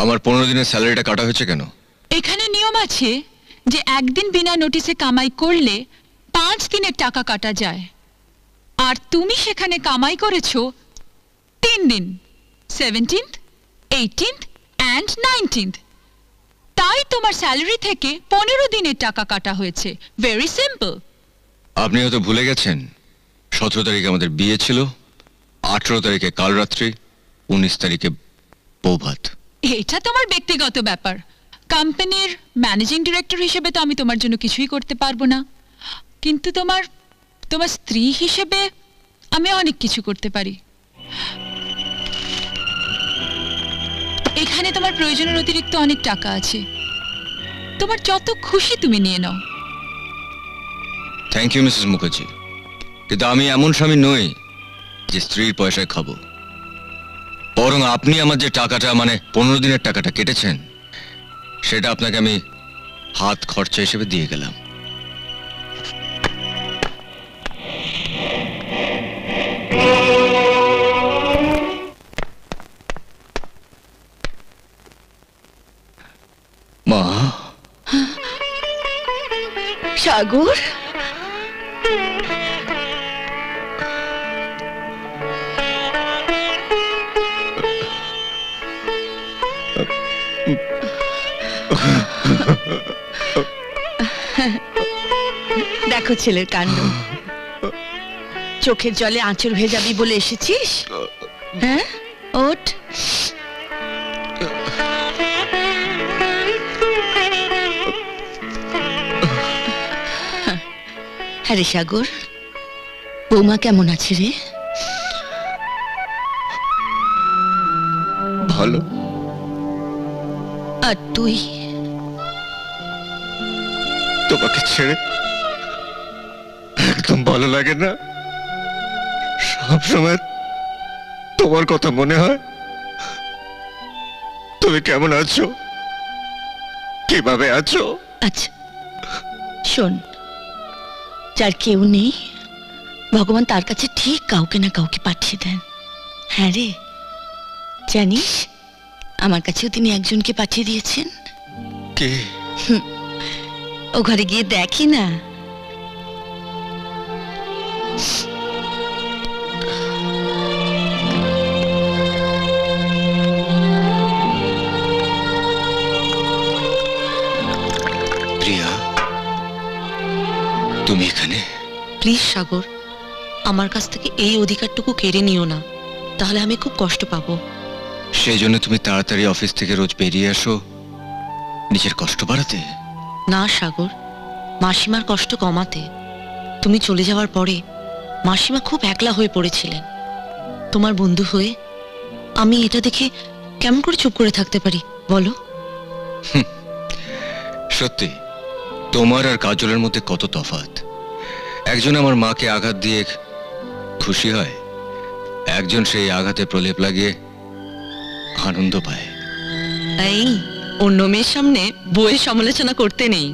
আমার 15 দিনের স্যালারিটা কাটা হয়েছে কেন? এখানে নিয়ম আছে যে একদিন বিনা নোটিসে কামাই করলে 5 দিনের টাকা কাটা যায়, আর তুমি সেখানে কামাই করেছো 3 দিন, 17th, 18th and 19th। তাই তোমার স্যালারি থেকে 15 দিনের টাকা কাটা হয়েছে। Very simple. আপনি হয়তো ভুলে গেছেন 17 তারিখে আমাদের বিয়ে ছিল, 18 তারিখে কাল রাত্রি, 19 তারিখে বৌভাত। এটা তোমার ব্যক্তিগত ব্যাপার। কোম্পানির ম্যানেজিং ডিরেক্টর হিসেবে তো আমি তোমার জন্য কিছুই করতে পারবো না, কিন্তু তোমার স্ত্রী হিসেবে আমি অনেক কিছু করতে পারি। এখানে তোমার প্রয়োজনের অতিরিক্ত অনেক টাকা আছে, তোমার যত খুশি তুমি নিয়ে নাও। থ্যাংক ইউ মিসেস মুখার্জি, কিন্তু আমি এমন স্বামী নই যে স্ত্রীর পয়সায় খাবো। বরং আপনি আমার যে টাকাটা, মানে 15 দিনের টাকাটা কেটেছেন, সেটা আপনাকে আমি হাত খরচা হিসেবে দিয়ে গেলাম। মা। সাগর, দেখো ছেলের কাণ্ড। চোখের জলে আঁচড় ভেজাবি বলে এসেছিস? হ্যাঁ, ওঠ। হ্যাঁ রে সাগর, বৌমা কেমন আছে রে? ভালো। আর তুই? তোমাকে ছেড়ে একদম ভালো লাগে না। সব সময় তোমার কথা মনে হয়। তুমি কেমন আছো, কিভাবে আছো? আচ্ছা শোন, যার কেউ নেই ভগবান তার কাছে ঠিক কাউকে না কাউকে পাঠিয়ে দেন। হ্যাঁ রে, জানিস আমার কাছেও তিনি একজনকে পাঠিয়ে দিয়েছেন। কে? ও ঘরে গিয়ে দেখি না। প্রিয়া, তুমি এখানে? প্লিজ সাগর, আমার কাছ থেকে এই অধিকারটুকু কেড়ে নিও না, তাহলে আমি খুব কষ্ট পাবো। সেই জন্য তুমি তাড়াতাড়ি অফিস থেকে রোজ বেরিয়ে আসো নিজের কষ্ট বাড়াতে? না সাগর, মাসিমার কষ্ট কমাতে। তুমি চলে যাওয়ার পরে মাসিমা খুব একলা হয়ে পড়েছিলেন। তোমার বন্ধু হয়ে আমি এটা দেখে কেমন করে চুপ করে থাকতে পারি বলো? সত্যি তোমার আর কাজলের মধ্যে কত তফাৎ। একজন আমার মাকে আঘাত দিয়ে খুশি হয়, একজন সেই আঘাতে প্রলেপ লাগিয়ে আনন্দ পায়। এই অন্য মেয়ের সামনে বউয়ের সমালোচনা করতে নেই।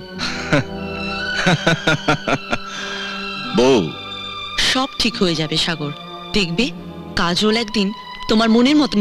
বউ, সব ঠিক হয়ে যাবে সাগর, দেখবে কাজল একদিন তোমার মনের মতন